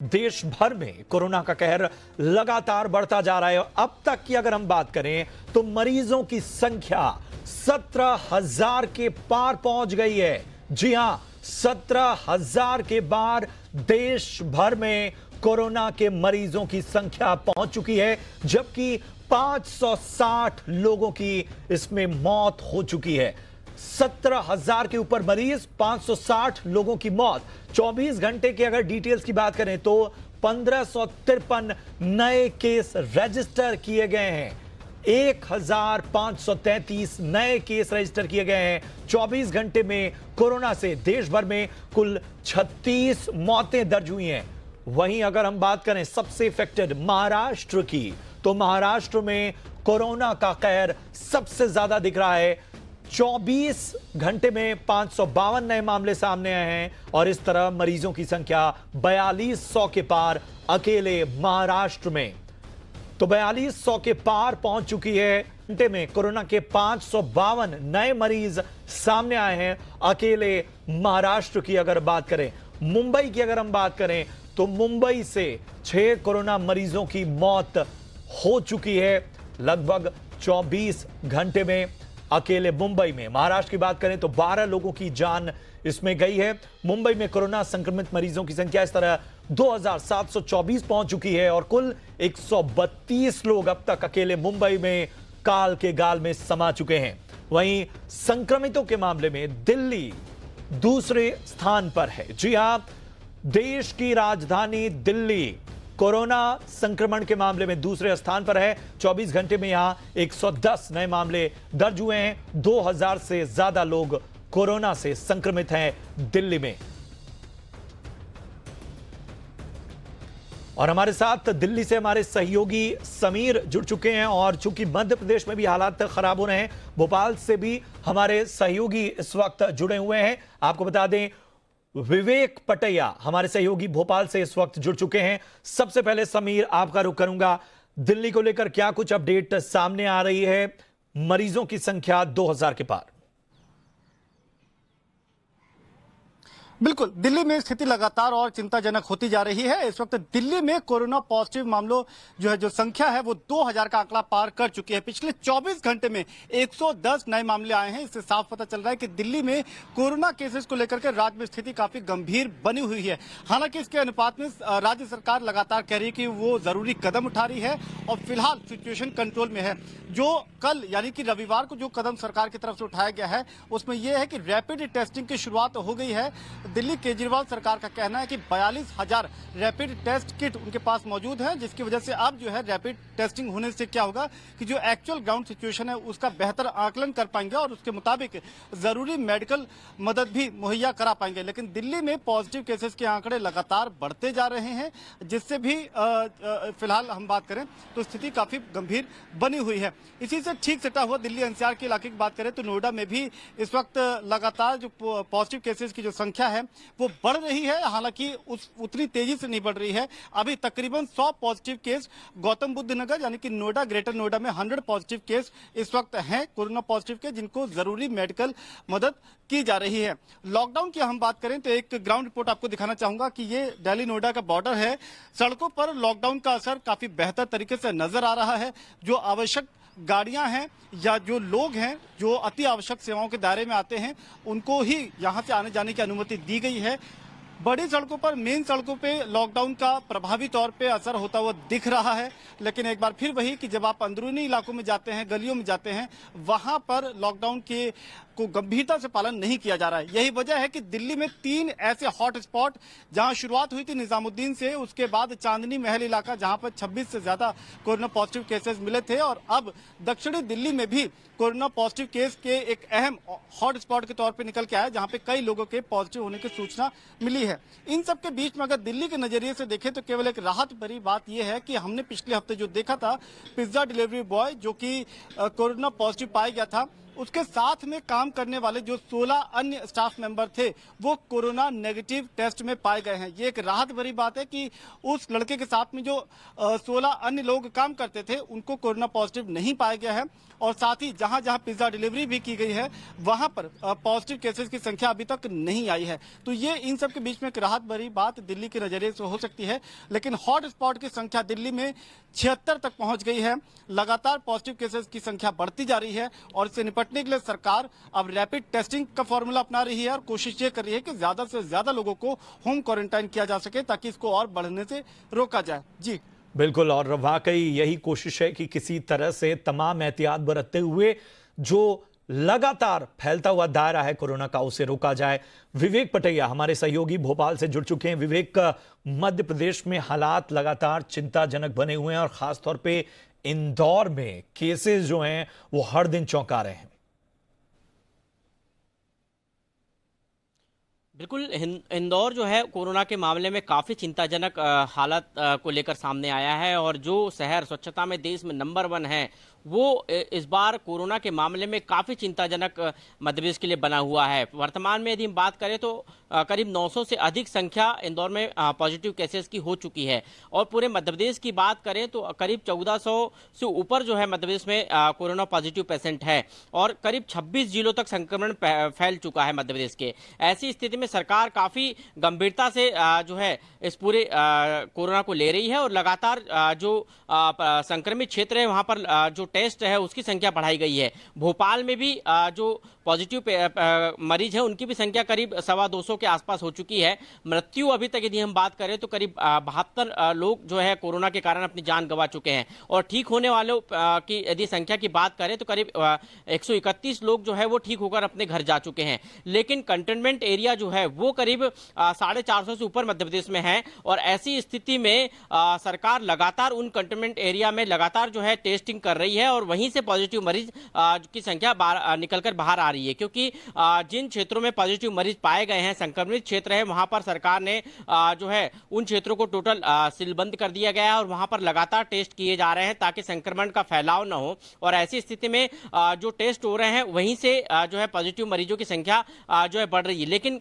देश भर में कोरोना का कहर लगातार बढ़ता जा रहा है। अब तक की अगर हम बात करें तो मरीजों की संख्या 17,000 के पार पहुंच गई है। जी हां, 17,000 के पार देश भर में कोरोना के मरीजों की संख्या पहुंच चुकी है, जबकि 560 लोगों की इसमें मौत हो चुकी है। 17,000 के ऊपर मरीज, 560 लोगों की मौत। 24 घंटे के अगर डिटेल्स की बात करें तो 1553 नए केस रजिस्टर किए गए हैं। 1533 नए केस रजिस्टर किए गए हैं। 24 घंटे में कोरोना से देश भर में कुल 36 मौतें दर्ज हुई हैं। वहीं अगर हम बात करें सबसे इफेक्टेड महाराष्ट्र की, तो महाराष्ट्र में कोरोना का कहर सबसे ज्यादा दिख रहा है। 24 घंटे में 552 नए मामले सामने आए हैं और इस तरह मरीजों की संख्या 4200 के पार अकेले महाराष्ट्र में। तो 4200 के पार पहुंच चुकी है। घंटे में कोरोना के 552 नए मरीज सामने आए हैं अकेले महाराष्ट्र की। अगर बात करें मुंबई की, अगर हम बात करें तो मुंबई से 6 कोरोना मरीजों की मौत हो चुकी है लगभग 24 घंटे में अकेले मुंबई में। महाराष्ट्र की बात करें तो 12 लोगों की जान इसमें गई है। मुंबई में कोरोना संक्रमित मरीजों की संख्या इस तरह 2724 पहुंच चुकी है और कुल 132 लोग अब तक अकेले मुंबई में काल के गाल में समा चुके हैं। वहीं संक्रमितों के मामले में दिल्ली दूसरे स्थान पर है। जी हां, देश की राजधानी दिल्ली कोरोना संक्रमण के मामले में दूसरे स्थान पर है। 24 घंटे में यहां 110 नए मामले दर्ज हुए हैं। 2000 से ज्यादा लोग कोरोना से संक्रमित हैं दिल्ली में। और हमारे साथ दिल्ली से हमारे सहयोगी समीर जुड़ चुके हैं और चूंकि मध्य प्रदेश में भी हालात खराब हो रहे हैं, भोपाल से भी हमारे सहयोगी इस वक्त जुड़े हुए हैं। आपको बता दें विवेक पटैया हमारे सहयोगी भोपाल से इस वक्त जुड़ चुके हैं। सबसे पहले समीर, आपका रुख करूंगा, दिल्ली को लेकर क्या कुछ अपडेट सामने आ रही है? मरीजों की संख्या 2000 के पार। बिल्कुल, दिल्ली में स्थिति लगातार और चिंताजनक होती जा रही है। इस वक्त दिल्ली में कोरोना पॉजिटिव मामलों जो संख्या है वो 2000 का आंकड़ा पार कर चुकी है। पिछले 24 घंटे में 110 नए मामले आए हैं। इससे साफ पता चल रहा है कि दिल्ली में कोरोना केसेस को लेकर के राज्य में स्थिति काफी गंभीर बनी हुई है। हालांकि इसके अनुपात में राज्य सरकार लगातार कह रही है कि वो जरूरी कदम उठा रही है और फिलहाल सिचुएशन कंट्रोल में है। जो कल यानी कि रविवार को जो कदम सरकार की तरफ से उठाया गया है उसमें यह है कि रैपिड टेस्टिंग की शुरुआत हो गई है। दिल्ली केजरीवाल सरकार का कहना है कि 42,000 रैपिड टेस्ट किट उनके पास मौजूद है, जिसकी वजह से अब जो है रैपिड टेस्टिंग होने से क्या होगा कि जो एक्चुअल ग्राउंड सिचुएशन है उसका बेहतर आकलन कर पाएंगे और उसके मुताबिक जरूरी मेडिकल मदद भी मुहैया करा पाएंगे। लेकिन दिल्ली में पॉजिटिव केसेस के आंकड़े लगातार बढ़ते जा रहे हैं, जिससे भी फिलहाल हम बात करें तो स्थिति काफी गंभीर बनी हुई है। इसी से ठीक सटा हुआ दिल्ली एनसीआर के इलाके की बात करें तो नोएडा में भी इस वक्त लगातार जो पॉजिटिव केसेस की जो संख्या है वो बढ़ रही है। हालांकि उतनी तेजी से नहीं बढ़ रही है। अभी तकरीबन 100 पॉजिटिव केस गौतम बुद्ध नगर यानी कि नोएडा, ग्रेटर नोएडा में 100 पॉजिटिव केस इस वक्त हैं कोरोना पॉजिटिव के, जिनको जरूरी मेडिकल मदद की जा रही है। लॉकडाउन की हम बात करें तो एक ग्राउंड रिपोर्ट आपको दिखाना चाहूंगा कि ये दिल्ली नोएडा का बॉर्डर है। सड़कों पर लॉकडाउन का असर काफी बेहतर तरीके से नजर आ रहा है। जो आवश्यक गाड़ियां हैं या जो लोग हैं जो अति आवश्यक सेवाओं के दायरे में आते हैं उनको ही यहां से आने जाने की अनुमति दी गई है। बड़ी सड़कों पर, मेन सड़कों पे लॉकडाउन का प्रभावी तौर पे असर होता हुआ दिख रहा है। लेकिन एक बार फिर वही कि जब आप अंदरूनी इलाकों में जाते हैं, गलियों में जाते हैं, वहां पर लॉकडाउन के को गंभीरता से पालन नहीं किया जा रहा है। यही वजह है कि दिल्ली में 3 ऐसे हॉट स्पॉट जहां शुरुआत हुई थी निजामुद्दीन से, उसके बाद चांदनी महल इलाका जहां पर 26 से ज्यादा कोरोना पॉजिटिव केसेस मिले थे और अब दक्षिणी दिल्ली में भी कोरोना पॉजिटिव केस के एक अहम हॉट स्पॉट के तौर पे निकल के आया, जहां पे कई लोगों के पॉजिटिव होने की सूचना मिली है। इन सब के बीच में अगर दिल्ली के नजरिए से देखें तो केवल एक राहत भरी बात यह है कि हमने पिछले हफ्ते जो देखा था पिज्जा डिलीवरी बॉय जो कि कोरोना पॉजिटिव पाया गया था, उसके साथ में काम करने वाले जो 16 अन्य स्टाफ मेंबर थे वो कोरोना नेगेटिव टेस्ट में पाए गए हैं। ये एक राहत भरी बात है कि उस लड़के के साथ में जो 16 अन्य लोग काम करते थे उनको कोरोना पॉजिटिव नहीं पाया गया है। और साथ ही जहां जहां पिज्जा डिलीवरी भी की गई है वहां पर पॉजिटिव केसेस की संख्या अभी तक नहीं आई है। तो ये इन सब के बीच में एक राहत भरी बात दिल्ली के नजरिए से हो सकती है। लेकिन हॉट स्पॉट की संख्या दिल्ली में 76 तक पहुंच गई है। लगातार पॉजिटिव केसेस की संख्या बढ़ती जा रही है और इससे निपटने के लिए सरकार अब रैपिड टेस्टिंग का फॉर्मूला अपना रही है और कोशिश ये कर रही है कि ज्यादा से ज्यादा लोगों को होम क्वारंटाइन किया जा सके ताकि इसको और बढ़ने से रोका जाए। जी बिल्कुल, और वाकई यही कोशिश है कि किसी तरह से तमाम एहतियात बरतते हुए जो लगातार फैलता हुआ दायरा है कोरोना का उसे रोका जाए। विवेक पटैया हमारे सहयोगी भोपाल से जुड़ चुके हैं। विवेक, मध्य प्रदेश में हालात लगातार चिंताजनक बने हुए हैं और खासतौर पे इंदौर में केसेस जो हैं वो हर दिन चौंका रहे हैं। बिल्कुल, इंदौर जो है कोरोना के मामले में काफ़ी चिंताजनक हालत को लेकर सामने आया है और जो शहर स्वच्छता में देश में नंबर 1 है वो इस बार कोरोना के मामले में काफ़ी चिंताजनक मध्य प्रदेश के लिए बना हुआ है। वर्तमान में यदि हम बात करें तो करीब 900 से अधिक संख्या इंदौर में पॉजिटिव केसेस की हो चुकी है और पूरे मध्य प्रदेश की बात करें तो करीब 1400 से ऊपर जो है मध्य प्रदेश में कोरोना पॉजिटिव पेशेंट है और करीब 26 जिलों तक संक्रमण फैल चुका है मध्य प्रदेश के। ऐसी स्थिति में सरकार काफ़ी गंभीरता से जो है इस पूरे कोरोना को ले रही है और लगातार जो संक्रमित क्षेत्र है वहाँ पर जो टेस्ट है उसकी संख्या बढ़ाई गई है। भोपाल में भी जो पॉजिटिव मरीज है उनकी भी संख्या करीब 225 के आसपास हो चुकी है। मृत्यु अभी तक यदि हम बात करें तो करीब 72 लोग जो है कोरोना के कारण अपनी जान गंवा चुके हैं और ठीक होने वालों की यदि संख्या की बात करें तो करीब 131 लोग जो है वो ठीक होकर अपने घर जा चुके हैं। लेकिन कंटेनमेंट एरिया जो है वो करीब 450 से ऊपर मध्य प्रदेश में है और ऐसी स्थिति में सरकार लगातार उन कंटेनमेंट एरिया में लगातार जो है टेस्टिंग कर रही है और वहीं से पॉजिटिव मरीज की संख्या निकलकर बाहर आ रही है क्योंकि जिन क्षेत्रों में पॉजिटिव मरीज पाए गए हैं, संक्रमित क्षेत्र है, वहां पर सरकार ने जो है उन क्षेत्रों को टोटल सीलबंद कर दिया गया है और वहां पर लगातार टेस्ट किए जा रहे हैं ताकि संक्रमण का फैलाव न हो। और ऐसी स्थिति में जो टेस्ट हो रहे हैं वहीं से जो है पॉजिटिव मरीजों की संख्या जो है बढ़ रही है। लेकिन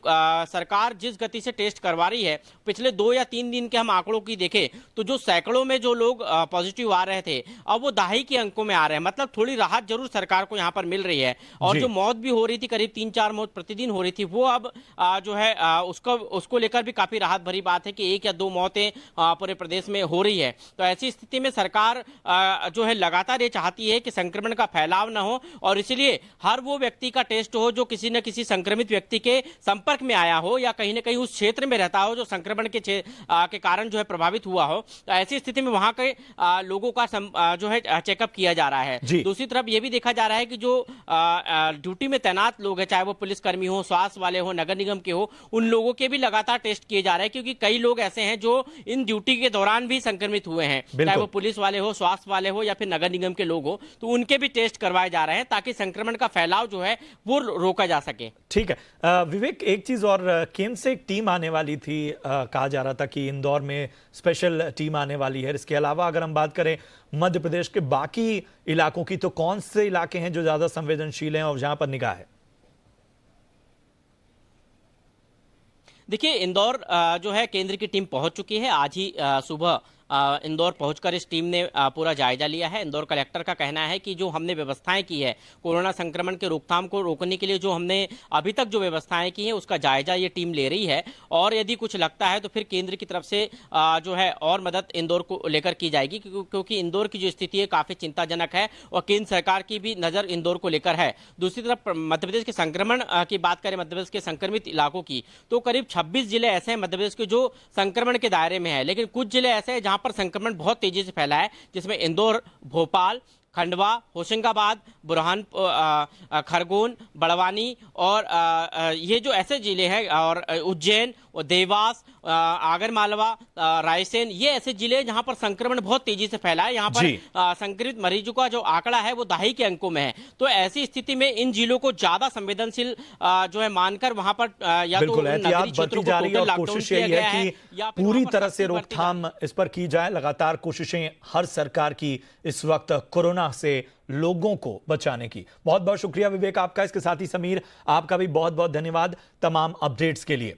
सरकार जिस गति से टेस्ट करवा रही है, पिछले 2 या 3 दिन के हम आंकड़ों की देखें तो जो सैकड़ों में जो लोग पॉजिटिव आ रहे थे अब वो दहाई के अंकों में आ रहे हैं। मतलब थोड़ी राहत जरूर सरकार को यहाँ पर मिल रही है और जो मौत भी हो रही थी, करीब 3-4 मौत प्रतिदिन हो रही थी, वो अब जो है उसको लेकर भी काफी राहत भरी बात है कि 1 या 2 मौतें पूरे प्रदेश में हो रही है। तो ऐसी स्थिति में सरकार जो है लगातार ये चाहती है कि संक्रमण का फैलाव न हो और इसलिए हर वो व्यक्ति का टेस्ट हो जो किसी न किसी संक्रमित व्यक्ति के संपर्क में आया हो या कहीं न कहीं उस क्षेत्र में रहता हो जो संक्रमण के कारण जो है प्रभावित हुआ हो। तो ऐसी स्थिति में वहां के लोगों का जो है चेकअप किया जा रहा है। दूसरी तरफ यह भी देखा जा रहा है कि जो ड्यूटी में तैनात लोग हैं, चाहे वो पुलिसकर्मी हो, स्वास्थ्य वाले हो, नगर निगम के हो, उन लोगों के भी लगातार टेस्ट किए जा रहे हैं क्योंकि कई लोग ऐसे हैं जो इन ड्यूटी के दौरान भी संक्रमित हुए हैं, चाहे वो पुलिस वाले हो, स्वास्थ्य वाले हो या फिर नगर निगम के लोग हो, तो उनके भी टेस्ट करवाए जा रहे हैं ताकि संक्रमण का फैलाव जो है वो रोका जा सके। ठीक है विवेक, एक चीज और, केंद्र से एक टीम आने वाली थी, कहा जा रहा था कि इंदौर में स्पेशल टीम आने वाली है। इसके अलावा अगर हम बात करें मध्य प्रदेश के बाकी इलाकों की तो कौन से इलाके हैं जो ज्यादा संवेदनशील हैं और जहां पर निगाह है? देखिए, इंदौर जो है केंद्र की टीम पहुंच चुकी है। आज ही सुबह इंदौर पहुंचकर इस टीम ने पूरा जायजा लिया है। इंदौर कलेक्टर का कहना है कि जो हमने व्यवस्थाएं की है कोरोना संक्रमण के रोकथाम को रोकने के लिए, जो हमने अभी तक जो व्यवस्थाएं की हैं उसका जायजा ये टीम ले रही है और यदि कुछ लगता है तो फिर केंद्र की तरफ से जो है और मदद इंदौर को लेकर की जाएगी क्योंकि इंदौर की जो स्थिति है काफ़ी चिंताजनक है और केंद्र सरकार की भी नज़र इंदौर को लेकर है। दूसरी तरफ मध्य प्रदेश के संक्रमण की बात करें, मध्य प्रदेश के संक्रमित इलाकों की, तो करीब 26 जिले ऐसे हैं मध्य प्रदेश के जो संक्रमण के दायरे में है, लेकिन कुछ जिले ऐसे हैं पर संक्रमण बहुत तेजी से फैला है, जिसमें इंदौर, भोपाल, खंडवा, होशंगाबाद, बुरहानपुर, खरगोन, बड़वानी और ये जो ऐसे जिले हैं और उज्जैन और देवास, आगरमालवा, रायसेन, ये ऐसे जिले जहां पर संक्रमण बहुत तेजी से फैला है। यहाँ पर संक्रमित मरीजों का जो आंकड़ा है वो दहाई के अंकों में है। तो ऐसी स्थिति में इन जिलों को ज्यादा संवेदनशील जो है मानकर वहां पर या तो एहतियात बरती जा रही है और कोशिश यही है कि पूरी तरह से रोकथाम इस पर की जाए। लगातार कोशिशें हर सरकार की इस वक्त कोरोना कोरोना से लोगों को बचाने की। बहुत बहुत शुक्रिया विवेक आपका, इसके साथ ही समीर आपका भी बहुत बहुत धन्यवाद तमाम अपडेट्स के लिए।